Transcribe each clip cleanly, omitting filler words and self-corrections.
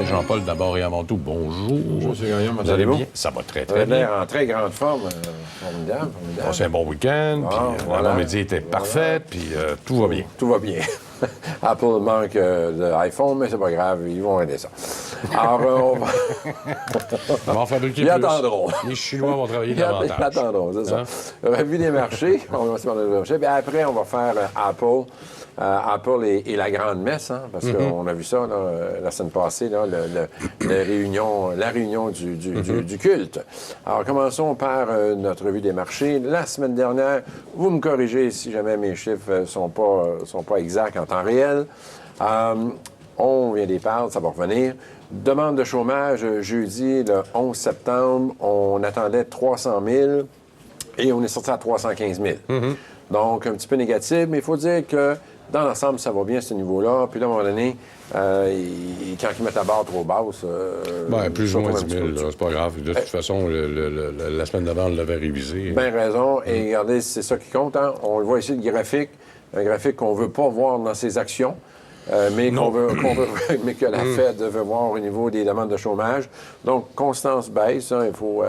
Jean-Paul, d'abord et avant tout, bonjour. Bonjour, M. Gagnon, vous allez bien? Ça va très, très bien. En très grande forme. Formidable. C'est un bon week-end, puis voilà. l'avant-midi était parfaite, puis tout va bien. Tout va bien. Apple manque d'iPhone, mais c'est pas grave, ils vont aider ça. Alors, on va... On va en fabriquer Ils plus. attendront. Les Chinois vont travailler davantage. Ils attendront, c'est ça. Revue des marchés, on va commencer par le marché. Puis après, on va faire Apple et la grande messe, hein, parce qu'on a vu ça là, la semaine passée, là, la réunion du culte. Alors, commençons par notre revue des marchés. La semaine dernière, vous me corrigez si jamais mes chiffres sont pas exacts en temps réel. On vient des parles, ça va revenir. Demande de chômage, jeudi, le 11 septembre, on attendait 300 000 et on est sorti à 315 000. Donc, un petit peu négatif, mais il faut dire que dans l'ensemble, ça va bien à ce niveau-là. Puis là, à un moment donné, quand ils mettent la barre trop basse... plus ou moins 10 000, c'est pas grave. De toute façon, la semaine d'avant, on l'avait révisé. Bien raison. Et regardez, c'est ça qui compte. Hein? On le voit ici, le graphique. Un graphique qu'on ne veut pas voir dans ses actions. Mais mais que la Fed veut voir au niveau des demandes de chômage. Donc, constance baisse. Hein, il faut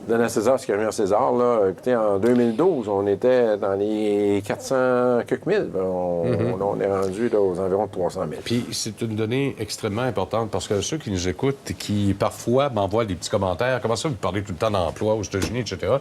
donner à César ce qui revient à César. Là. Écoutez, en 2012, on était dans les 400 quelques mille. On est rendu là, aux environs de 300 000. Puis, c'est une donnée extrêmement importante parce que ceux qui nous écoutent, qui parfois m'envoient des petits commentaires, comment ça, vous parlez tout le temps d'emploi aux États-Unis, etc.,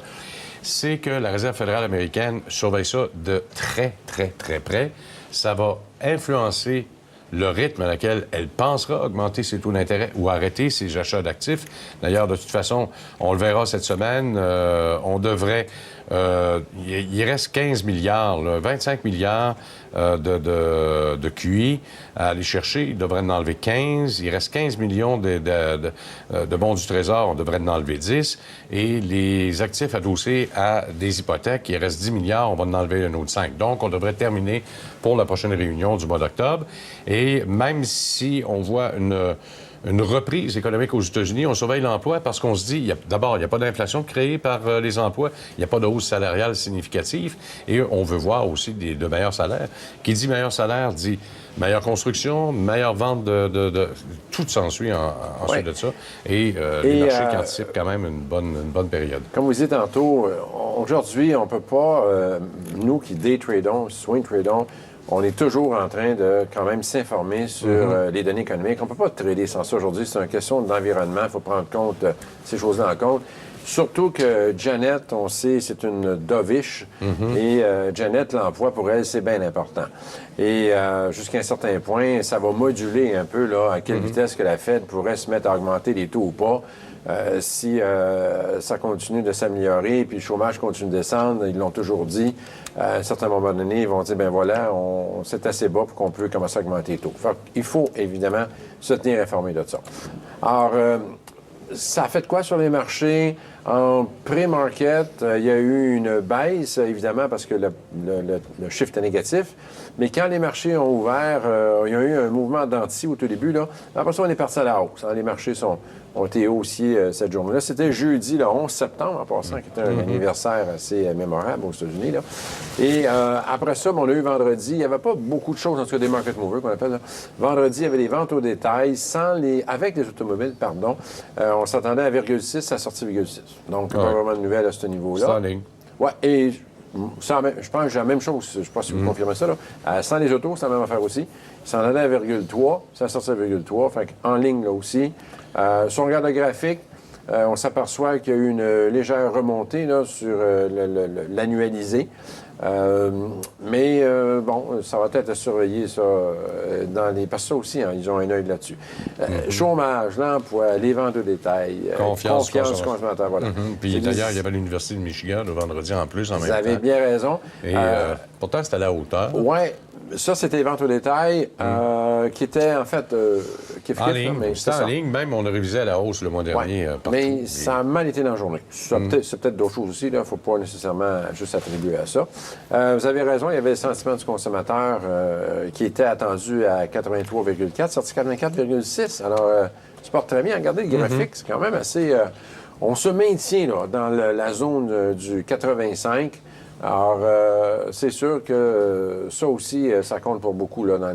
c'est que la Réserve fédérale américaine surveille ça de très, très, très près. Ça va influencer le rythme à laquelle elle pensera augmenter ses taux d'intérêt ou arrêter ses achats d'actifs. D'ailleurs, de toute façon, on le verra cette semaine, on devrait... il reste 15 milliards, là, 25 milliards de QI à aller chercher. Il devrait en enlever 15. Il reste 15 millions de bons du Trésor. On devrait en enlever 10. Et les actifs adossés à des hypothèques, il reste 10 milliards. On va en enlever un autre 5. Donc, on devrait terminer pour la prochaine réunion du mois d'octobre. Et même si on voit une reprise économique aux États-Unis, on surveille l'emploi parce qu'on se dit, d'abord, il n'y a pas d'inflation créée par les emplois, il n'y a pas de hausse salariale significative et on veut voir aussi de meilleurs salaires. Qui dit meilleur salaire dit meilleure construction, meilleure vente de tout s'ensuit ensuite de ça. Et les marchés qui anticipent quand même une bonne période. Comme vous disiez tantôt, aujourd'hui, on ne peut pas, nous qui day tradons, swing tradons, on est toujours en train de quand même s'informer sur les données économiques. On ne peut pas trader sans ça aujourd'hui. C'est une question d'environnement. Il faut prendre compte ces choses-là en compte. Surtout que Janet, on sait, c'est une dovish. Et Janet, l'emploi, pour elle, c'est bien important. Et jusqu'à un certain point, ça va moduler un peu là, à quelle vitesse que la Fed pourrait se mettre à augmenter les taux ou pas. Si ça continue de s'améliorer puis le chômage continue de descendre, ils l'ont toujours dit, à un certain moment donné, ils vont dire, ben voilà, c'est assez bas pour qu'on puisse commencer à augmenter les taux. Il faut évidemment se tenir informé de ça. Alors, ça a fait quoi sur les marchés? En pré-market, il y a eu une baisse, évidemment, parce que le chiffre était négatif. Mais quand les marchés ont ouvert, il y a eu un mouvement d'anti au tout début. Là. Après ça, on est parti à la hausse. Hein. Les marchés ont été haussiers cette journée-là. C'était jeudi, le 11 septembre, en passant, qui était un anniversaire assez mémorable aux États-Unis. Là. Et après ça, on a eu vendredi. Il n'y avait pas beaucoup de choses, en tout cas des market movers qu'on appelle. Là. Vendredi, il y avait les ventes au détail avec les automobiles, pardon. On s'attendait à 1,6, ça a sorti 1,6. Donc, pas vraiment de nouvelles à ce niveau-là. C'est en ligne. Oui, et je pense que j'ai la même chose. Je ne sais pas si vous confirmez ça. Là. Sans les autos, c'est la même affaire aussi. Ça en allait à 1,3, ça a sorti à 1,3. Fait en ligne, là aussi. Si on regarde le graphique, on s'aperçoit qu'il y a eu une légère remontée là, sur l'annualisé. Mais bon, ça va être à surveiller ça parce que ça aussi, hein, ils ont un œil là-dessus. Chômage, l'emploi, les ventes de détail, confiance consommateur, voilà. Puis d'ailleurs, il y avait l'Université de Michigan le vendredi en plus en même temps. Vous avez bien raison. Et pourtant, c'était à la hauteur. Oui. Ça, c'était les ventes au détail, qui étaient, en fait, en ligne. C'était en ligne. Même, on a révisé à la hausse le mois dernier. Mais ça a mal été dans la journée. C'est peut-être d'autres choses aussi. Il ne faut pas nécessairement juste attribuer à ça. Vous avez raison, il y avait le sentiment du consommateur qui était attendu à 83,4, sorti 84,6. Alors, tu portes très bien. Regardez le graphique, c'est quand même assez... on se maintient là, dans la zone du 85. Alors, c'est sûr que ça aussi, ça compte pour beaucoup là, dans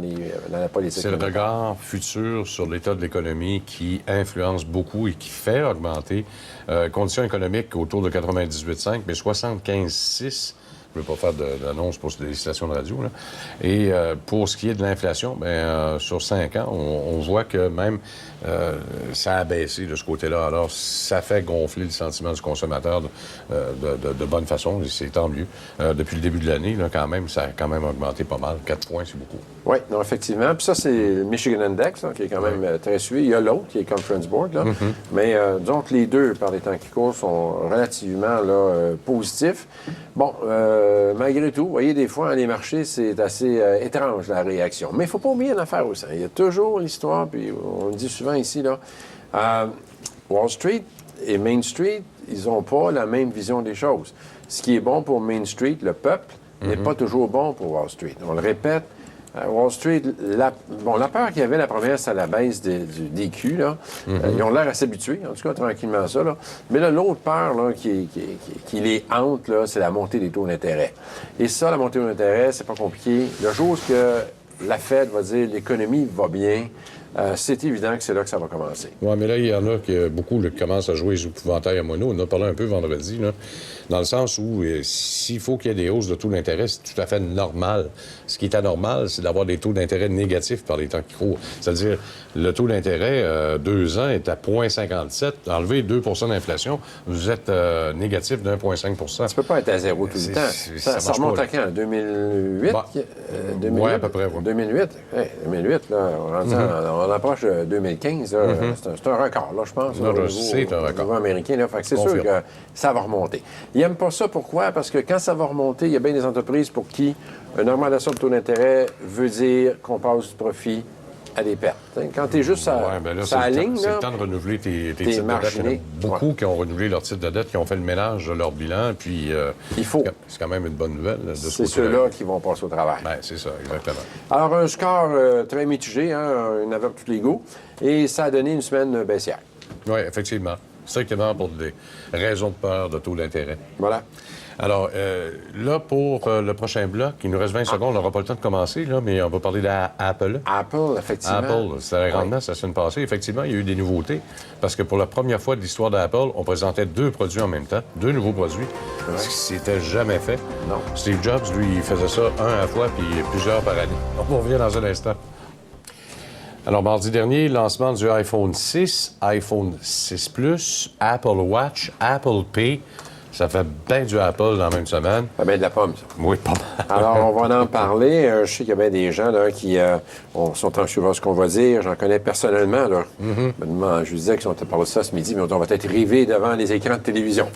la politique. C'est le regard futur sur l'état de l'économie qui influence beaucoup et qui fait augmenter conditions économiques autour de 98,5, mais 75,6. Je ne veux pas faire d'annonce pour des stations de radio. Là. Et pour ce qui est de l'inflation, bien, sur 5 ans, on voit que même ça a baissé de ce côté-là. Alors, ça fait gonfler le sentiment du consommateur de bonne façon, et c'est tant mieux. Depuis le début de l'année, là, quand même, ça a quand même augmenté pas mal. 4 points, c'est beaucoup. Oui, non, effectivement. Puis ça, c'est le Michigan Index, là, qui est quand même très suivi. Il y a l'autre, qui est Conference Board. Là. Mais disons que les deux, par les temps qui courent, sont relativement là, positifs. Bon, malgré tout, vous voyez, des fois, les marchés, c'est assez étrange, la réaction. Mais il ne faut pas oublier une affaire aussi. Il y a toujours l'histoire, puis on le dit souvent ici, là, Wall Street et Main Street, ils n'ont pas la même vision des choses. Ce qui est bon pour Main Street, le peuple, n'est pas toujours bon pour Wall Street. On le répète, Wall Street, la peur qu'il y avait la première, c'est la baisse du DQ. Là. Ils ont l'air assez habitués, en tout cas, tranquillement à ça. Là. Mais là, l'autre peur là, qui les hante, là, c'est la montée des taux d'intérêt. Et ça, la montée des taux d'intérêt, c'est pas compliqué. Le jour où la Fed va dire l'économie va bien, c'est évident que c'est là que ça va commencer. Oui, mais là, il y en a qui, beaucoup qui commencent à jouer les épouvantails à mono. On en a parlé un peu vendredi, là, dans le sens où s'il faut qu'il y ait des hausses de taux d'intérêt, c'est tout à fait normal. Ce qui est anormal, c'est d'avoir des taux d'intérêt négatifs par les temps qui courent. C'est-à-dire, le taux d'intérêt, 2 ans, est à 0,57. Enlevez 2 d'inflation, vous êtes négatif de 1,5 Ça ne peut pas être à zéro tout le temps. Ça remonte à quand? 2008? Bah, 2008? Oui, à peu près. Ouais. 2008? Hey, 2008, là, on approche de 2015. Là, c'est un record, là, je pense. Non, c'est un record. Au niveau américain, là, fait que c'est sûr que ça va remonter. Ils n'aiment pas ça. Pourquoi? Parce que quand ça va remonter, il y a bien des entreprises pour qui une augmentation de taux d'intérêt veut dire qu'on passe du profit à des pertes. Quand tu es juste à la ligne, c'est le temps de renouveler tes titres de dette. Il y en a beaucoup qui ont renouvelé leurs titres de dette, qui ont fait le ménage de leur bilan, puis il faut. C'est quand même une bonne nouvelle. C'est ceux-là qui vont passer au travail. Bien, c'est ça, exactement. Alors, un score très mitigé, hein, une avec tous les goûts, et ça a donné une semaine baissière. Oui, effectivement. Strictement pour des raisons de peur de taux d'intérêt. Voilà. Alors, là, pour le prochain bloc, il nous reste 20 secondes, on n'aura pas le temps de commencer, là, mais on va parler d'Apple. Apple, effectivement. Apple, c'était un rendement, ça la semaine passée. Effectivement, il y a eu des nouveautés, parce que pour la première fois de l'histoire d'Apple, on présentait 2 produits en même temps, 2 nouveaux produits, ce qui s'était jamais fait. Non. Steve Jobs, lui, il faisait ça un à la fois, puis plusieurs par année. On revient dans un instant. Alors, mardi dernier, lancement du iPhone 6, iPhone 6 Plus, Apple Watch, Apple Pay. Ça fait bien du Apple dans la même semaine. Ça fait bien de la pomme, ça. Oui, pas mal. Alors, on va en parler. Je sais qu'il y a bien des gens là, qui sont en suivant ce qu'on va dire. J'en connais personnellement. Là. Je disais qu'ils ont parlé de ça ce midi, mais on va être rivés devant les écrans de télévision.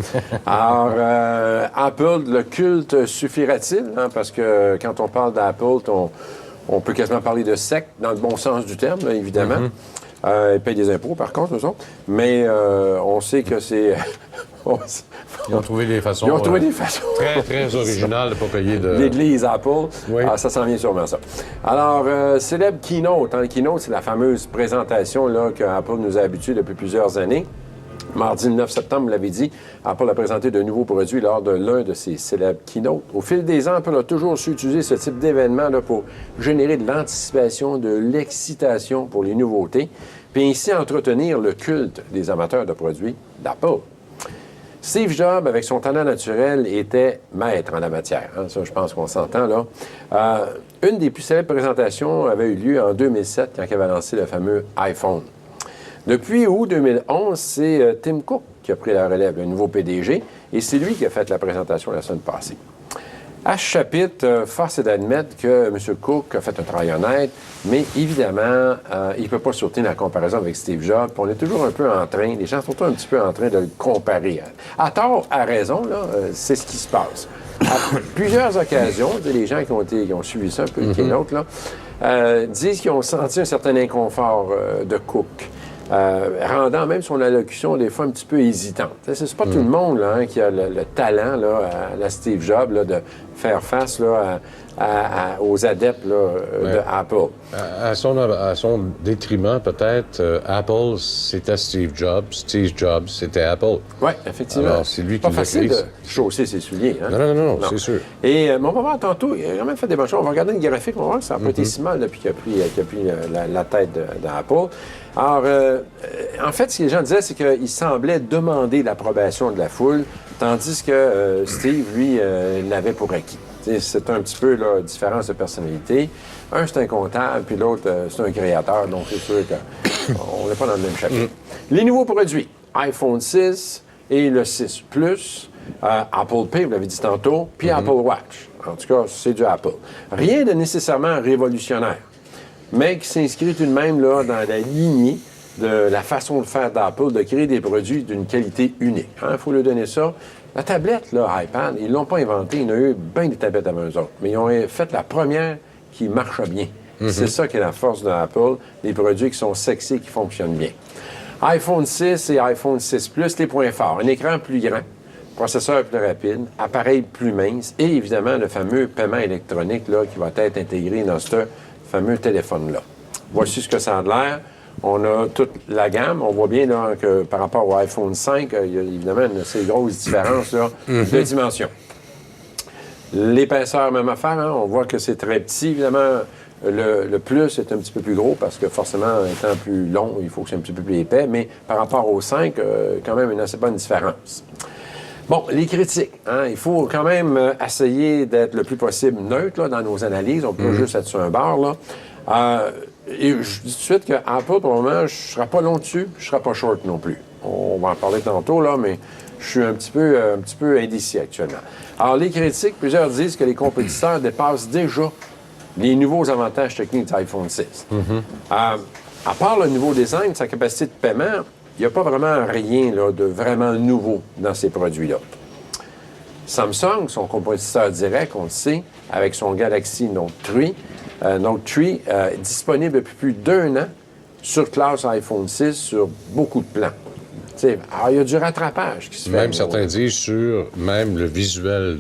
Alors, Apple, le culte suffira-t-il? Hein, parce que quand on parle d'Apple, on peut quasiment parler de secte, dans le bon sens du terme, là, évidemment. Ils payent des impôts, par contre, eux autres. Mais on sait que c'est... Ils ont trouvé des façons, très, très originales de ne pas payer de... L'Église Apple, oui. Ça s'en vient sûrement, ça. Alors, célèbre Keynote. Hein. Keynote, c'est la fameuse présentation là, que Apple nous a habitués depuis plusieurs années. Mardi 9 septembre, vous l'avez dit, Apple a présenté de nouveaux produits lors de l'un de ses célèbres keynotes. Au fil des ans, Apple a toujours su utiliser ce type d'événement là, pour générer de l'anticipation, de l'excitation pour les nouveautés, puis ainsi entretenir le culte des amateurs de produits d'Apple. Steve Jobs, avec son talent naturel, était maître en la matière. Hein? Ça, je pense qu'on s'entend là. Une des plus célèbres présentations avait eu lieu en 2007, quand il avait lancé le fameux iPhone. Depuis août 2011, c'est Tim Cook qui a pris la relève, le nouveau PDG, et c'est lui qui a fait la présentation la semaine passée. À ce chapitre, force est d'admettre que M. Cook a fait un travail honnête, mais évidemment, il ne peut pas soutenir la comparaison avec Steve Jobs. On est toujours un peu en train, les gens sont toujours un petit peu en train de le comparer. À tort, à raison, là, c'est ce qui se passe. À plusieurs occasions, les gens qui ont suivi ça un peu, qui est l'autre, là, disent qu'ils ont senti un certain inconfort de Cook. rendant même son allocution des fois un petit peu hésitante. C'est pas tout le monde là, qui a le talent là, à la Steve Jobs là, de faire face là, aux adeptes là, de Apple. À son détriment, peut-être, Apple, c'était Steve Jobs. Steve Jobs, c'était Apple. Oui, effectivement. Alors, c'est lui qui pas l'a facile créé. de chausser ses souliers. Hein? Non, c'est sûr. Et on va voir tantôt, il a quand même fait des bonnes choses. On va regarder une graphique, on va voir que ça n'a pas été si mal depuis qu'il a pris la tête d'Apple. Alors, en fait, ce que les gens disaient, c'est qu'il semblait demander l'approbation de la foule, tandis que Steve, lui, l'avait pour acquis. C'est un petit peu la différence de personnalité. Un, c'est un comptable, puis l'autre, c'est un créateur. Donc, c'est sûr qu'on n'est pas dans le même chapitre. Les nouveaux produits, iPhone 6 et le 6 Plus, Apple Pay, vous l'avez dit tantôt, puis Apple Watch. En tout cas, c'est du Apple. Rien de nécessairement révolutionnaire, mais qui s'inscrit tout de même là, dans la lignée de la façon de faire d'Apple, de créer des produits d'une qualité unique. Il faut lui donner ça. La tablette, là, iPad, ils ne l'ont pas inventée. Il y en a eu bien des tablettes avant eux autres. Mais ils ont fait la première qui marche bien. C'est ça qui est la force d'Apple, des produits qui sont sexy, qui fonctionnent bien. iPhone 6 et iPhone 6 Plus, les points forts. Un écran plus grand, processeur plus rapide, appareil plus mince et évidemment le fameux paiement électronique là, qui va être intégré dans ce fameux téléphone-là. Voici ce que ça a de l'air. On a toute la gamme. On voit bien là, que par rapport au iPhone 5, il y a évidemment une assez grosse différence là, de dimension. L'épaisseur, même affaire. Hein? On voit que c'est très petit. Évidemment, le plus est un petit peu plus gros parce que forcément, étant plus long, il faut que c'est un petit peu plus épais. Mais par rapport au 5, quand même une assez bonne différence. Bon, les critiques. Hein? Il faut quand même essayer d'être le plus possible neutre là, dans nos analyses. On peut juste être sur un bord. Là. Et je dis tout de suite que Apple, pour le moment, je ne serai pas long dessus, je ne serai pas short non plus. On va en parler tantôt, là, mais je suis un petit peu indécis actuellement. Alors, les critiques, plusieurs disent que les compétiteurs dépassent déjà les nouveaux avantages techniques de l'iPhone 6. À part le nouveau design, sa capacité de paiement, il n'y a pas vraiment rien là, de vraiment nouveau dans ces produits-là. Samsung, son compétiteur direct, on le sait, avec son Galaxy Note 3, disponible depuis plus d'1 an sur classe iPhone 6 sur beaucoup de plans. Alors, il y a du rattrapage qui se fait. Même certains disent sur même le visuel,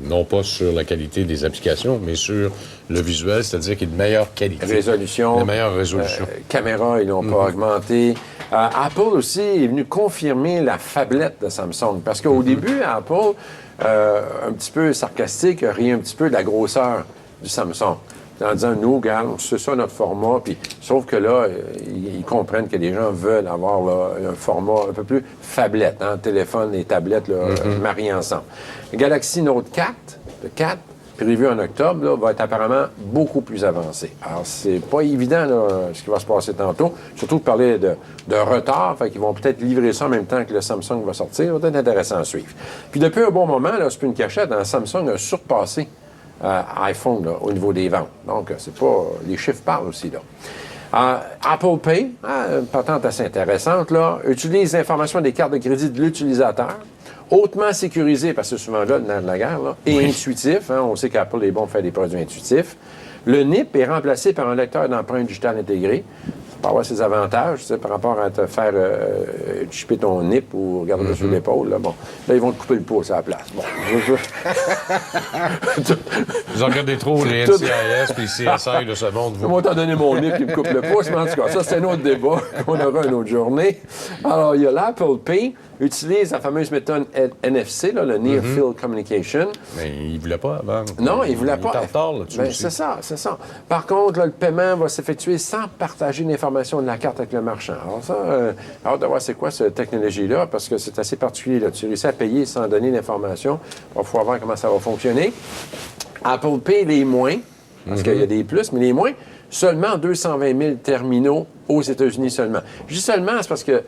non pas sur la qualité des applications, mais sur le visuel, c'est-à-dire qu'il y a de meilleure qualité. Résolution. De meilleure résolution. Caméra, ils n'ont pas augmenté. Apple aussi est venu confirmer la fablette de Samsung. Parce qu'au début, Apple, un petit peu sarcastique, riait un petit peu de la grosseur du Samsung. En disant, nous, regarde, c'est ça notre format. Puis, sauf que là, ils comprennent que les gens veulent avoir là, un format un peu plus phablette, hein, téléphone et tablette là, mariés ensemble. Le Galaxy Note 4, le 4, prévu en octobre, là, va être apparemment beaucoup plus avancé. Alors, c'est pas évident là, ce qui va se passer tantôt. Surtout de parler de retard, fait qu'ils vont peut-être livrer ça en même temps que le Samsung va sortir. Ça va être intéressant à suivre. Puis, depuis un bon moment, là, c'est plus une cachette, hein, Samsung a surpassé iPhone là, au niveau des ventes. Donc, c'est pas... Les chiffres parlent aussi, là. Apple Pay, patente assez intéressante, là, utilise l'information des cartes de crédit de l'utilisateur, hautement sécurisé, parce que c'est souvent là le nerf de la guerre, là, et intuitif. Hein, on sait qu'Apple est bon pour faire des produits intuitifs. Le NIP est remplacé par un lecteur d'empreintes digitales intégré. Ça peut avoir ses avantages, tu sais, par rapport à te faire chipper ton NIP ou regarder sur l'épaule. Là, bon, là, ils vont te couper le pouce à la place. Bon. Vous en regardez trop les NCIS puis les CSI de ce monde. Ils vont t'en donner mon NIP qui me coupe le pouce, mais en tout cas, ça, c'est un autre débat qu'on aura une autre journée. Alors, il y a l'Apple Pay, utilise la fameuse méthode NFC, là, le Near Field Communication. Mais il ne voulait pas avant. Non, il ne voulait pas. Il est en retard là-dessus aussi. C'est ça, c'est ça. Par contre, là, le paiement va s'effectuer sans partager l'information de la carte avec le marchand. Alors ça, hâte de voir c'est quoi cette technologie-là, parce que c'est assez particulier. Là. Tu réussis à payer sans donner l'information. Il va falloir voir comment ça va fonctionner. Apple Pay, les moins, parce qu'il y a des plus, mais les moins, seulement 220 000 terminaux aux États-Unis seulement. Je dis seulement, c'est parce que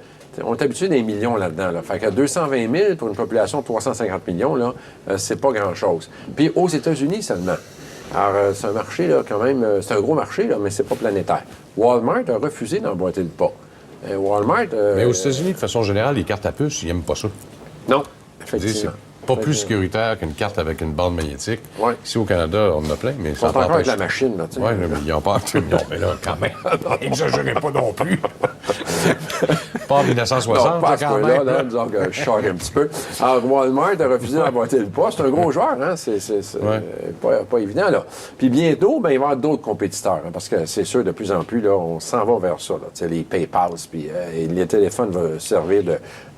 on est habitué des millions là-dedans. Là. Fait que 220 000 pour une population de 350 millions, là, c'est pas grand-chose. Puis aux États-Unis seulement. Alors, c'est un marché, là, quand même, c'est un gros marché, là, mais c'est pas planétaire. Walmart a refusé d'emboîter le pas. Walmart... Mais aux États-Unis, de façon générale, les cartes à puce, ils n'aiment pas ça. Non, effectivement. C'est pas plus sécuritaire qu'une carte avec une bande magnétique. Ouais. Ici, au Canada, on en a plein, mais ça encore avec la machine, là, tu sais. Oui, mais ils n'ont pas... Non, mais là, quand même, n'exagérez pas non plus. Pas en 1960, non, pas à ce quand point-là, même. là, disons que je choque un petit peu. Alors, Walmart a refusé d'emboîter le pas. C'est un gros joueur, hein? C'est pas évident, là. Puis bientôt, ben, il va y avoir d'autres compétiteurs, hein, parce que c'est sûr, de plus en plus, là, on s'en va vers ça, là. Tu sais, les PayPal, puis les téléphones vont servir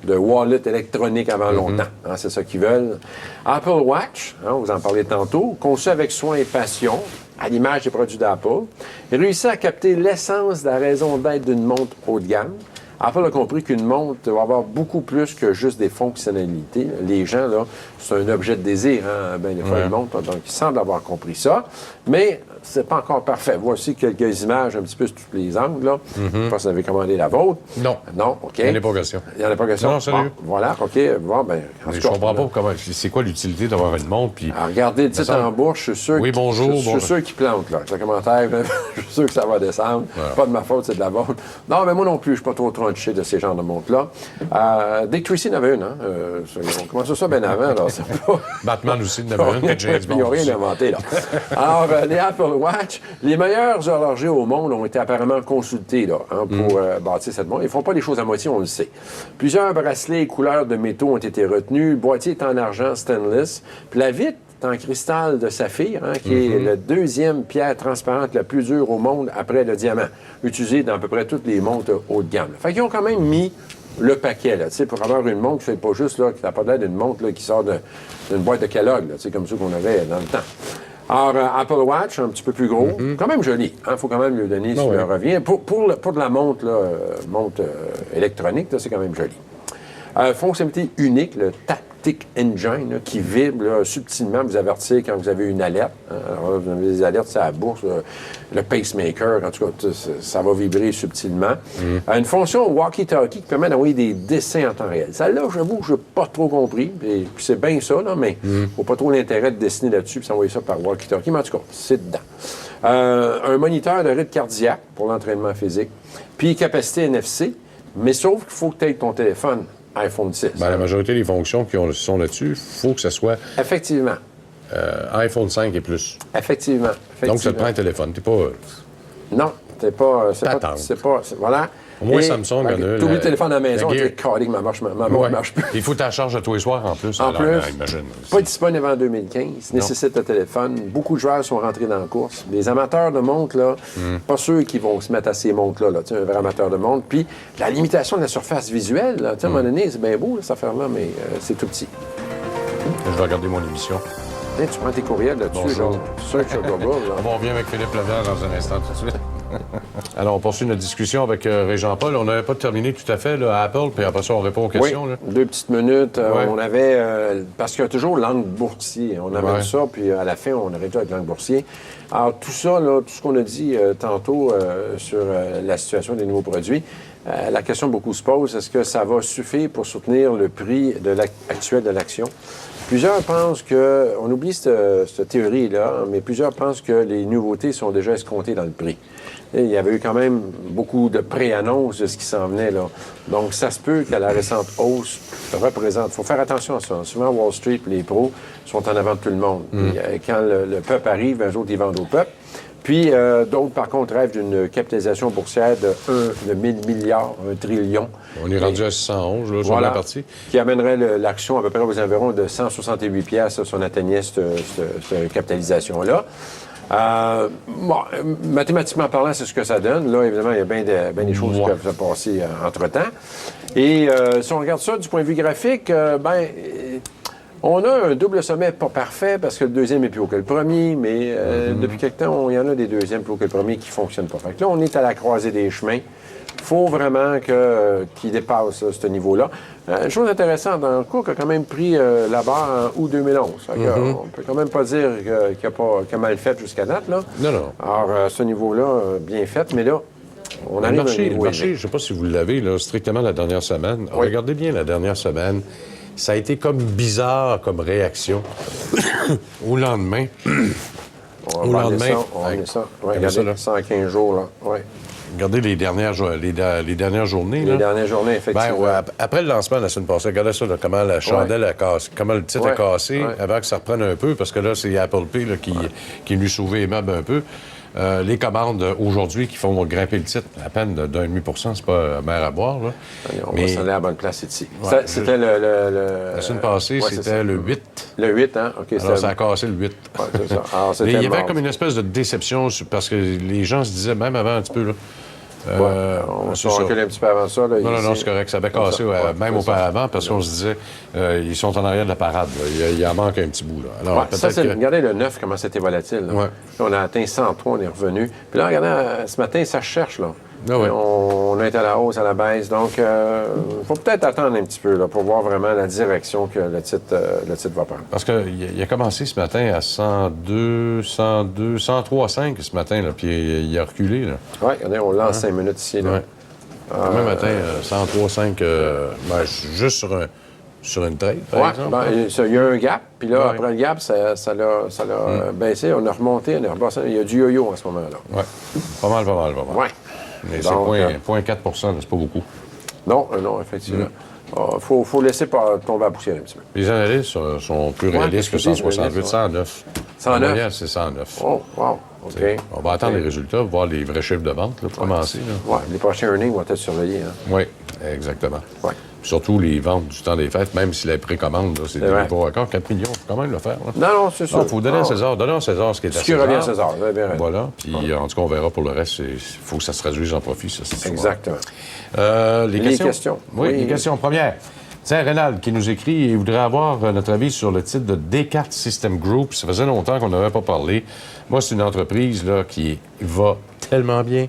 de wallet électronique avant longtemps. Hein, c'est ça qu'ils veulent. Apple Watch, hein, vous en parlez tantôt, conçu avec soin et passion, à l'image des produits d'Apple, il réussit à capter l'essence de la raison d'être d'une montre haut de gamme. Apple a compris qu'une montre va avoir beaucoup plus que juste des fonctionnalités. Les gens, là, c'est un objet de désir, hein, ben des fois, une montre, donc ils semblent avoir compris ça. Mais c'est pas encore parfait. Voici quelques images un petit peu sur tous les angles, là. Je pense que vous avez commandé la vôtre. Non. Non, OK. Il n'y en a pas question. Il n'y en a pas question? Non, sérieux. Bon, voilà, OK. Bon, ben, Mais je comprends pas comment. C'est quoi l'utilité d'avoir une montre? Puis... Alors, regardez le titre en bourse, je suis sûr. Oui, bonjour. Je suis sûr qu'il plante, là. Le commentaire, je suis sûr que ça va descendre. Voilà. Pas de ma faute, c'est de la vôtre. Non, mais moi non plus, je suis pas trop tranché de ces genres de montres-là. Dick Tracy en avait une, hein. On commence ça bien avant, là. C'est pas... Batman aussi, il en avait une, puis James Bond Ils n'ont rien aussi. inventé, là. Alors, les Apple Watch, les meilleurs horlogers au monde ont été apparemment consultés, là, hein, pour bâtir cette montre. Ils font pas les choses à moitié, on le sait. Plusieurs bracelets et couleurs de métaux ont été retenus. Le boîtier est en argent stainless. Puis la vitre est en cristal de saphir, hein, qui est la deuxième pierre transparente la plus dure au monde après le diamant, utilisée dans à peu près toutes les montres haut de gamme. Fait qu'ils ont quand même mis le paquet, là, tu sais, pour avoir une montre qui fait pas juste, là, qui n'a pas l'air d'une montre, là, qui sort d'une boîte de Kellogg, là, tu sais, comme ça qu'on avait dans le temps. Alors, Apple Watch, un petit peu plus gros, quand même joli. Il faut quand même lui donner si le revient. Pour de la montre, là, montre électronique, là, c'est quand même joli. Fonctionnalité unique, le Tactic Engine, là, qui vibre là, subtilement, vous avertir quand vous avez une alerte. Hein. Alors, vous avez des alertes, c'est à la bourse, le pacemaker, en tout cas, ça va vibrer subtilement. Une fonction walkie-talkie qui permet d'envoyer des dessins en temps réel. Celle-là, j'avoue que je n'ai pas trop compris. Et puis c'est bien ça, là, mais il ne faut pas trop l'intérêt de dessiner là-dessus et s'envoyer ça par walkie-talkie. Mais en tout cas, c'est dedans. Un moniteur de rythme cardiaque pour l'entraînement physique. Puis capacité NFC, mais sauf qu'il faut que tu aies ton téléphone iPhone 6. Ben, la majorité des fonctions qui sont là-dessus, il faut que ce soit Effectivement. iPhone 5 et plus. Effectivement. Donc, ça te prend un téléphone. T'es pas... Non, t'es pas... T'attends. Voilà. Au moins, Samsung en a... Tu oublies le téléphone à la maison, la t'es calé que ma montre marche plus. Il faut ta charge à tous les soirs en plus. En alors, plus, imagine. pas disponible avant 2015, nécessite le téléphone. Beaucoup de joueurs sont rentrés dans la course. Les amateurs de montres, là, pas ceux qui vont se mettre à ces montres-là, tu sais, un vrai amateur de montre. Puis la limitation de la surface visuelle, là, tu sais, à un moment donné, c'est bien beau, là, cette affaire-là, mais c'est tout petit. Je vais regarder mon émission. Hey, tu prends tes courriels là-dessus, Bonjour. genre, search your Google, là. On revient avec Philippe Laverne dans un instant tout de suite. Alors, on poursuit notre discussion avec Régent-Paul. On n'avait pas terminé tout à fait là, à Apple, puis après ça, on répond aux questions. Oui, Là. 2 petites minutes. Ouais. On avait... parce qu'il y a toujours l'angle boursier. On amène Ouais. ça, puis à la fin, on arrête avec l'angle boursier. Alors, tout ça, là, tout ce qu'on a dit tantôt sur la situation des nouveaux produits, la question beaucoup se pose, est-ce que ça va suffire pour soutenir le prix actuel de l'action? Plusieurs pensent que... On oublie cette théorie-là, mais plusieurs pensent que les nouveautés sont déjà escomptées dans le prix. Et il y avait eu quand même beaucoup de pré-annonces de ce qui s'en venait, là. Donc, ça se peut que la récente hausse représente... Il faut faire attention à ça. Souvent, Wall Street et les pros sont en avant de tout le monde. Puis, quand le peuple arrive, un jour, ils vendent au peuple. Puis, d'autres, par contre, rêvent d'une capitalisation boursière de 1000 milliards, 1 trillion. On est rendu à 611, là, sur la partie. Qui amènerait l'action à peu près aux environs de 168 piastres si on atteignait cette capitalisation-là. Bon, mathématiquement parlant, c'est ce que ça donne. Là, évidemment, il y a bien des choses qui peuvent se passer entre-temps. Et si on regarde ça du point de vue graphique, on a un double sommet pas parfait parce que le deuxième est plus haut que le premier, mais depuis quelque temps, il y en a des deuxièmes plus hauts que le premier qui ne fonctionnent pas. Fait que là, on est à la croisée des chemins. Il faut vraiment qu'il dépasse ce niveau-là. Une chose intéressante, un Cook a quand même pris la barre en août 2011. Fait que, on peut quand même pas dire qu'il a mal fait jusqu'à date. Là. Non, non. Alors, ce niveau-là, bien fait, mais là, on arrive à un niveau le marché, élevé. je ne sais pas si vous l'avez, là, strictement la dernière semaine. Oui. Regardez bien la dernière semaine. Ça a été comme bizarre comme réaction au lendemain. On va regarder ça. On va regarder ça. Ouais, Regardez ça, là. 115 jours, là. Ouais. Regardez les dernières journées. Les dernières journées, effectivement. Ben, ouais, après le lancement de la semaine passée, regardez ça, là, comment la chandelle a cassé, comment le titre a cassé, avant que ça reprenne un peu, parce que là, c'est Apple Pay là, qui est venu sauver les meubles un peu. les commandes aujourd'hui qui font grimper le titre à peine de 1,5 %, c'est pas mer à boire. Là. On va s'en aller à la bonne place ici. Ouais, c'était la semaine passée, c'était le 8. Le 8, hein? OK. Alors, ça a cassé le 8. Ouais, c'est ça. Alors, mais il y avait comme une espèce de déception parce que les gens se disaient, même avant un petit peu, là, on va se reculer un petit peu avant ça. Là, non, c'est correct. Ça avait cassé même auparavant parce qu'on se disait, ils sont en arrière de la parade. Il en manque un petit bout. Là. Alors, regardez le 9, comment c'était volatile. Là. On a atteint 103, on est revenu. Puis là, regardez, ce matin, ça cherche. Là. On est à la hausse, à la baisse. Donc, il faut peut-être attendre un petit peu là, pour voir vraiment la direction que le titre va prendre. Parce qu'il a commencé ce matin à 103,5 ce matin, là, puis il a reculé. Oui, regardez, on lance 5 minutes ici. Là. Demain matin, 103,5, juste sur une trade, par exemple. Il y a un gap, puis là, après le gap, ça l'a baissé. On a remonté, on est rebaissé. Il y a du yo-yo en ce moment-là. Oui, pas mal. Oui. Mais c'est 0,4 %, c'est pas beaucoup. Non, effectivement. Il faut laisser tomber à la poussière un petit peu. Les analystes sont plus réalistes que 168, 109. 109? En moyenne, c'est 109. Oh, wow. OK. On va attendre les résultats, voir les vrais chiffres de vente là, pour commencer. Oui, les prochains earnings vont être surveillés. Hein? Oui, exactement. Ouais. Surtout les ventes du temps des fêtes, même si la précommande, c'est des niveaux records, 4 millions, il faut quand même le faire. Là. Non, c'est ça. Il faut donner à César. Donner à César ce qui est à César. Ce qui revient à César, vous avez bien raison. Voilà. Puis, en tout cas, on verra pour le reste. Il faut que ça se traduise en profit, ça, c'est exactement. Les questions. Oui, les questions. Première. Tiens, Rénal qui nous écrit, il voudrait avoir notre avis sur le titre de Descartes System Group. Ça faisait longtemps qu'on n'avait pas parlé. Moi, c'est une entreprise là, qui va tellement bien.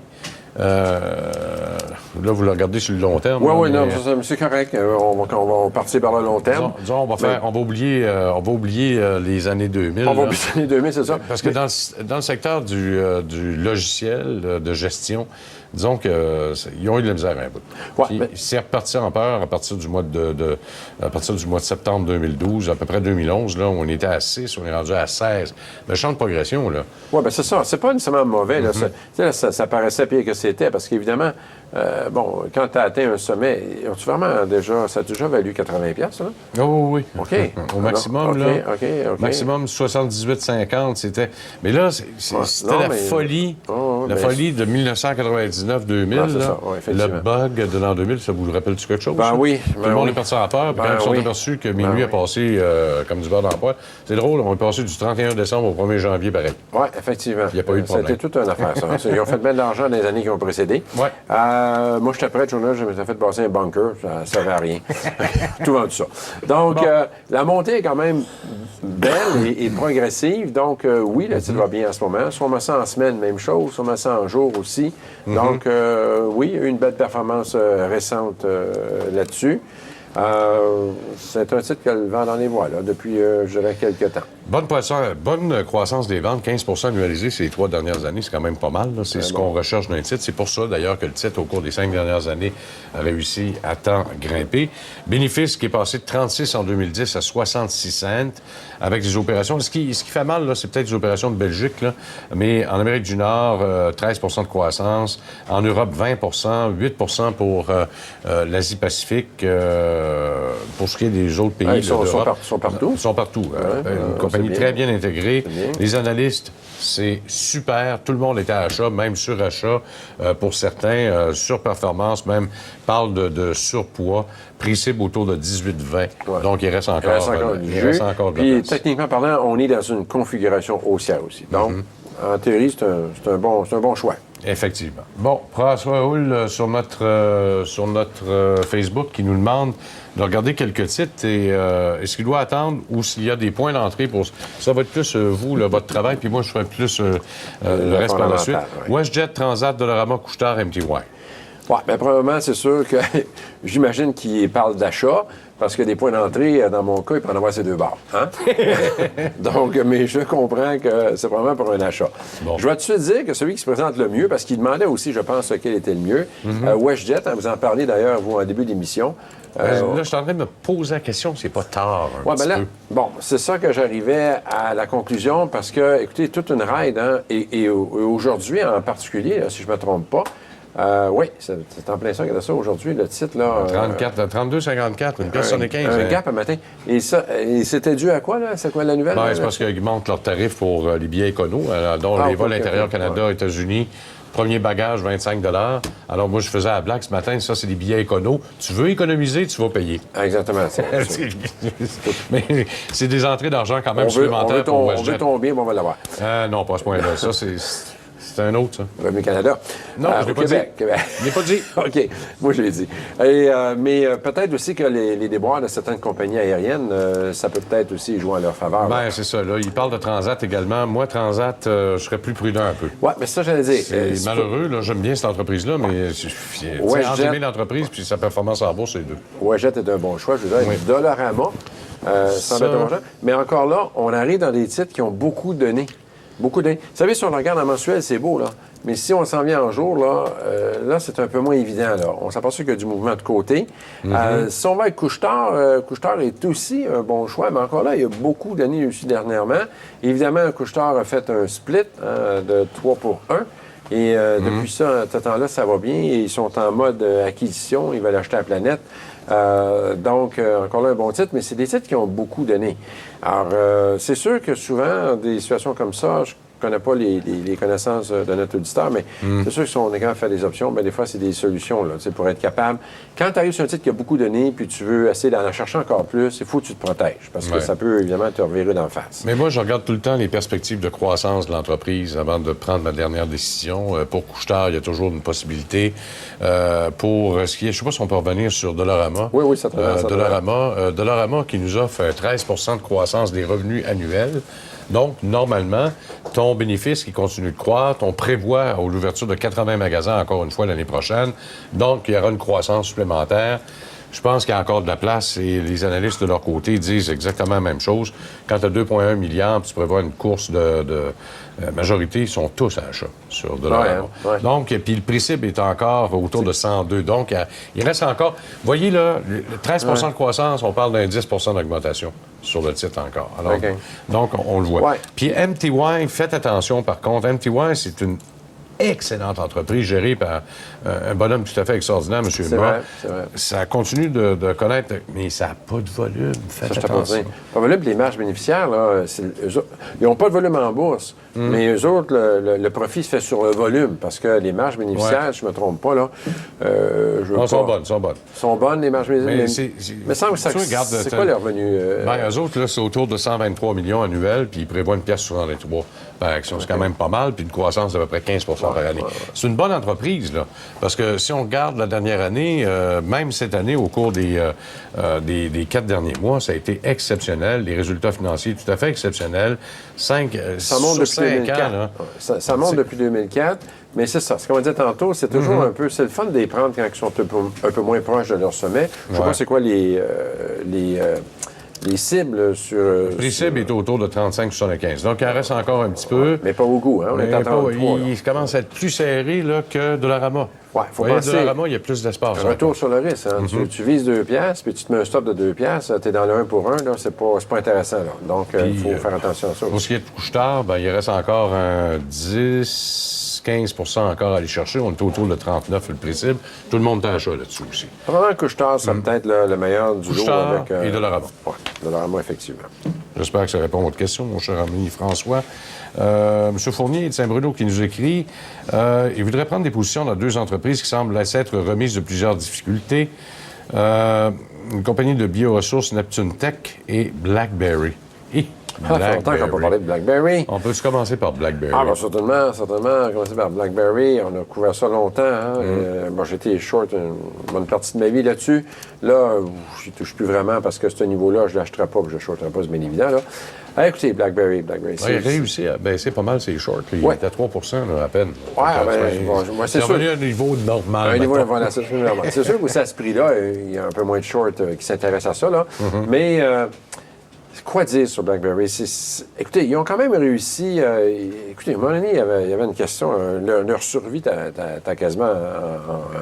Là, vous le regardez sur le long terme. Oui, non, c'est correct. On va partir par le long terme. Disons on va oublier les années 2000. On va oublier les années 2000, c'est ça. Parce que dans le secteur du logiciel de gestion, disons qu'ils ont eu de la misère un bout. Ouais, c'est reparti en peur à partir du mois de septembre 2012, à peu près 2011, là, on était à 6, on est rendu à 16. Mais champ de progression, là. Oui, bien c'est ça. C'est pas nécessairement mauvais. Là. Ça paraissait pire que c'était, parce qu'évidemment, quand tu as atteint un sommet, ça a déjà valu 80$, là? Oh, oui. OK. Au maximum, là. OK. Maximum 78,50, c'était. Mais là, c'était la folie. La folie de 1999-2000, là. Le bug de l'an 2000, ça vous rappelle-tu quelque chose? Ben oui. Tout le monde est parti en peur, puis quand ils sont aperçus que minuit a passé comme du beurre dans le poêle. C'est drôle, on est passé du 31 décembre au 1er janvier, pareil. Oui, effectivement. Il n'y a pas eu de problème. C'était toute une affaire, ça. Ils ont fait bien de l'argent dans les années qui ont précédé. Oui. Moi, j'étais prêt, je me suis fait passer un bunker. Ça ne servait à rien. Tout vendu ça. Donc, la montée est quand même belle et progressive. Donc, oui, le titre va bien en ce moment. Sur ma 100 en semaine, même chose. Sur ma 100 en jour aussi. Donc, oui, il y a eu une belle performance récente là-dessus. C'est un titre qui a le vent dans les voiles, là, depuis, je dirais, quelques temps. Bonne croissance des ventes, 15 annualisé ces 3 dernières années, c'est quand même pas mal. Là. C'est ce qu'on recherche d'un titre. C'est pour ça, d'ailleurs, que le titre, au cours des 5 dernières années, a réussi à tant grimper. Bénéfice qui est passé de 36 en 2010 à 66 cents, avec des opérations. Ce qui fait mal, là, c'est peut-être des opérations de Belgique, là, mais en Amérique du Nord, 13 de croissance. En Europe, 20 8 pour l'Asie-Pacifique. Pour ce qui est des autres pays, ils sont partout. Ils sont partout. Une compagnie très bien intégrée. Les analystes, c'est super. Tout le monde était à achat, même surachat pour certains. Surperformance, même, parle de surpoids. Prix cible autour de 18-20. Ouais. Donc, il reste encore de Puis, techniquement parlant, on est dans une configuration haussière aussi. Donc, en théorie, c'est un bon choix. Effectivement. Bon, François Houle sur notre Facebook qui nous demande de regarder quelques titres et est-ce qu'il doit attendre ou s'il y a des points d'entrée pour... Ça va être plus vous, là, votre travail, puis moi, je ferai plus le reste par la suite. Ouais. WestJet, Transat, Dollarama, Couche-Tard, MTY. Oui, bien, premièrement, c'est sûr que j'imagine qu'il parle d'achat, parce que des points d'entrée, dans mon cas, il peut en avoir ces 2 barres. Hein? Donc, mais je comprends que c'est vraiment pour un achat. Bon. Je vais tout de suite dire que celui qui se présente le mieux, parce qu'il demandait aussi, je pense, quel était le mieux, WestJet, vous en parlez d'ailleurs, vous, en début d'émission. Là, je suis en train de me poser la question, c'est pas tard un petit peu. Bon, c'est ça que j'arrivais à la conclusion, parce que, écoutez, toute une ride, hein, et aujourd'hui en particulier, là, si je ne me trompe pas, Oui, c'est en plein ça, regarde ça aujourd'hui, le titre, là. 32,54, une pièce 75. Un gap un matin. Et c'était dû à quoi, là? C'est quoi la nouvelle? Ben, c'est parce qu'ils montent leurs tarifs pour les billets éconos, dont les vols intérieurs Canada, États-Unis. Premier bagage, 25 $. Alors, moi, je faisais à la blague ce matin, ça, c'est des billets éconos. Tu veux économiser, tu vas payer. Exactement. Mais c'est des entrées d'argent quand même supplémentaires pour WestJet. On veut ton bien, mais on va l'avoir. Non, pas à ce point-là. Ça, c'est un autre, ça. Revenu Canada. Non, je ne l'ai pas dit. Québec. Je l'ai pas dit. OK. Moi, je l'ai dit. Mais peut-être aussi que les déboires de certaines compagnies aériennes, ça peut peut-être aussi jouer en leur faveur. Bien, c'est ça. Là. Il parle de Transat également. Moi, Transat, je serais plus prudent un peu. Oui, mais ça, j'allais dire. C'est malheureux. Là. J'aime bien cette entreprise-là, mais entre aimer l'entreprise puis sa performance en bourse, c'est deux. WestJet est un bon choix. Je veux dire, Dollarama, sans mettre en jeu. Mais encore là, on arrive dans des titres qui ont beaucoup donné. Beaucoup d'années. Vous savez, si on le regarde en mensuel, c'est beau, là. Mais si on s'en vient en jour, là, c'est un peu moins évident, là. On s'aperçoit qu'il y a du mouvement de côté. Si on va avec Couche-Tard, Couche-Tard est aussi un bon choix, mais encore là, il y a beaucoup d'années aussi dernièrement. Évidemment, Couche-Tard a fait un split de 3 pour 1. Et depuis ce temps-là, ça va bien. Et ils sont en mode acquisition. Ils veulent acheter la planète. Donc, encore là, un bon titre, mais c'est des titres qui ont beaucoup donné. Alors, c'est sûr que souvent, des situations comme ça, je connais pas les connaissances de notre auditeur, mais c'est sûr que si on est capable de faire des options, bien, des fois, c'est des solutions là, pour être capable. Quand tu arrives sur un titre qui a beaucoup donné, puis tu veux essayer d'en chercher encore plus, il faut que tu te protèges, parce que ça peut, évidemment, te revirer d'en face. Mais moi, je regarde tout le temps les perspectives de croissance de l'entreprise avant de prendre ma dernière décision. Pour Couche-Tard, il y a toujours une possibilité. Pour ce qui est, je ne sais pas si on peut revenir sur Dollarama. Oui, ça traverse. Dollarama qui nous offre 13 de croissance des revenus annuels. Donc, normalement, ton bénéfice qui continue de croître, on prévoit l'ouverture de 80 magasins encore une fois l'année prochaine. Donc, il y aura une croissance supplémentaire. Je pense qu'il y a encore de la place et les analystes de leur côté disent exactement la même chose. Quand tu as 2,1 milliards, tu prévois une course la majorité, ils sont tous à l'achat sur Dollarama. Donc, puis le principe est encore autour de 102. Donc, il reste encore... Vous voyez, là, le 13 de croissance, on parle d'un 10 d'augmentation sur le titre encore. Alors, donc, on le voit. Puis MTY, faites attention, par contre. MTY, c'est une excellente entreprise gérée par un bonhomme tout à fait extraordinaire, M. Hulma. C'est vrai. Ça continue de connaître, mais ça n'a pas de volume. Faites attention. Pas de volume, les marges bénéficiaires, là, ils n'ont pas de volume en bourse, mais eux autres, le profit se fait sur le volume, parce que les marges bénéficiaires, je ne me trompe pas, là, sont bonnes. Sont bonnes, les marges bénéficiaires. Mais ça, c'est quoi les revenus? Eux autres, là, c'est autour de 123 millions annuels, puis ils prévoient une pièce 63 par action. C'est quand même pas mal, puis une croissance d'à peu près 15 par année. C'est une bonne entreprise, là. Parce que si on regarde la dernière année, même cette année, au cours des 4 derniers mois, ça a été exceptionnel. Les résultats financiers tout à fait exceptionnels. Ça monte depuis 2004. Ans, ça monte depuis 2004. Mais c'est ça. Ce qu'on disait tantôt, c'est toujours un peu... C'est le fun de les prendre quand ils sont un peu moins proches de leur sommet. Je ne sais pas c'est quoi les cibles sur... Les cibles est autour de 35-75. Donc, il en reste encore un petit peu. Mais pas beaucoup, hein? On est en 33, il commence à être plus serré là, que Dollarama. Oui, il faut penser... Dollarama, il y a plus d'espace. Retour sur le risque. Hein? Tu vises 2 piastres, puis tu te mets un stop de 2 piastres, tu es dans le 1 pour 1, là, c'est pas intéressant. Là. Donc, il faut faire attention à ça. Pour ce qui est de Couche-Tard, il reste encore un 10-15 encore à aller chercher. On est autour de 39 le principe. Tout le monde est à l'achat là-dessus aussi. Probablement Couche-Tard, c'est peut-être le meilleur du lot avec... et Dollarama. Oui, Dollarama, effectivement. J'espère que ça répond à votre question, mon cher ami François. M. Fournier de Saint-Bruno qui nous écrit il voudrait prendre des positions dans 2 entreprises qui semblent s'être remises de plusieurs difficultés. Une compagnie de bioressources, Neptune Tech et BlackBerry. Ça fait longtemps qu'on n'a pas parlé de BlackBerry. On peut commencer par BlackBerry? Ah, bien, certainement. Commencer par BlackBerry. On a couvert ça longtemps. Hein? J'étais short une bonne partie de ma vie là-dessus. Là, je n'y touche plus vraiment parce que ce niveau-là, je ne l'achèterai pas, je ne shorterai pas, c'est bien évident. Là. Ah, écoutez, BlackBerry. Il a réussi à baisser pas mal ses shorts. Il est à 3 là, à peine. Oui, c'est sûr. revenu à un niveau normal. Un niveau normal. C'est sûr qu'à ce prix-là, il y a un peu moins de shorts qui s'intéressent à ça. Là. Mais... Quoi dire sur BlackBerry? Écoutez, ils ont quand même réussi. Écoutez, à un moment donné, il y avait une question. Leur survie t'a quasiment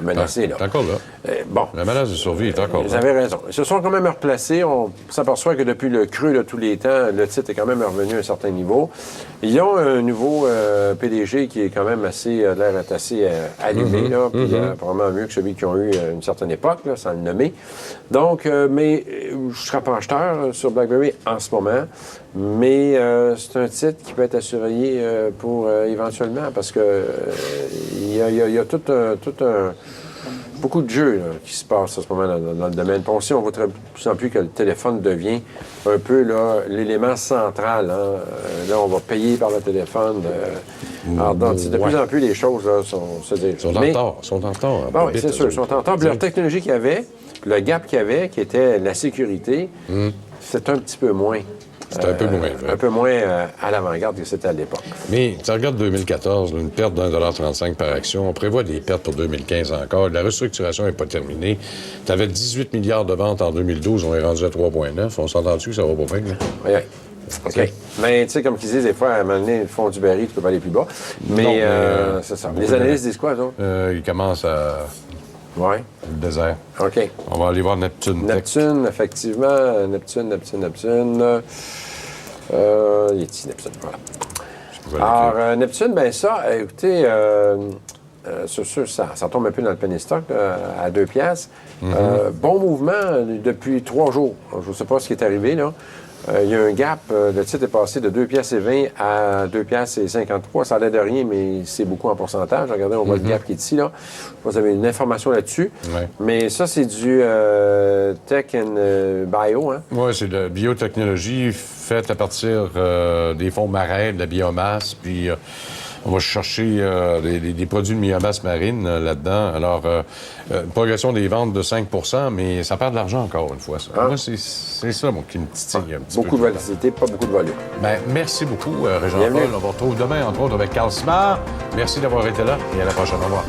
menacé. T'es encore là. Bon. La menace de survie est encore Vous là. avez raison. Ils se sont quand même replacés. On s'aperçoit que depuis le creux de tous les temps, le titre est quand même revenu à un certain niveau. Ils ont un nouveau PDG qui est quand même l'air d'être assez allumé, là, puis probablement mieux que celui qu'ils ont eu à une certaine époque, là, sans le nommer. Donc, mais je ne serai pas acheteur sur BlackBerry en ce moment, mais c'est un titre qui peut être à surveiller pour éventuellement, parce que il y a beaucoup de jeux là, qui se passent en ce moment dans le domaine. Puis aussi, on voit de plus en plus que le téléphone devient un peu l'élément central. Hein. Là, on va payer par le téléphone. Alors, donc, de plus en plus, les choses là, se dirigent. Ils sont en retard. Bon, oui, c'est sûr, ils sont en retard. Puis leur technologie qu'il y avait, le gap qu'il y avait, qui était la sécurité, c'est un petit peu moins. C'est un peu moins vrai. Un peu moins à l'avant-garde que c'était à l'époque. Mais tu regardes 2014, là, une perte d'1,35 par action. On prévoit des pertes pour 2015 encore. La restructuration n'est pas terminée. Tu avais 18 milliards de ventes en 2012. On est rendu à 3,9. On s'entend-tu que ça va pas bien? Oui, oui. OK. Mais tu sais, comme ils disent, des fois, à un moment donné, le fond du baril, tu peux pas aller plus bas. Mais, c'est ça. Les analystes disent quoi, donc? Ils commencent à... Oui. Le désert. OK. On va aller voir Neptune. Neptune, effectivement. Neptune. Il est ici, Neptune, voilà. Alors, Neptune, bien ça, écoutez, c'est sûr, ça tombe un peu dans le penny stock, à 2 piastres. Bon mouvement depuis 3 jours. Je ne sais pas ce qui est arrivé, là. Il y a un gap. Le titre est passé de 2 piastres et 20 à 2 piastres et 53. Ça n'allait de rien, mais c'est beaucoup en pourcentage. Regardez, on voit le gap qui est ici, là. Vous avez une information là-dessus. Ouais. Mais ça, c'est du tech and bio, hein? Oui, c'est de la biotechnologie faite à partir des fonds marins, de la biomasse, puis on va chercher des produits de biomasse marine là-dedans. Alors, une progression des ventes de 5 mais ça perd de l'argent encore une fois, ça. Moi, c'est ça qui me titille un petit peu. Beaucoup de volatilité, pas beaucoup de volume. Bien, merci beaucoup, Régent-Paul. On vous retrouve demain, entre autres, avec Carl Simard. Merci d'avoir été là et à la prochaine. Au revoir.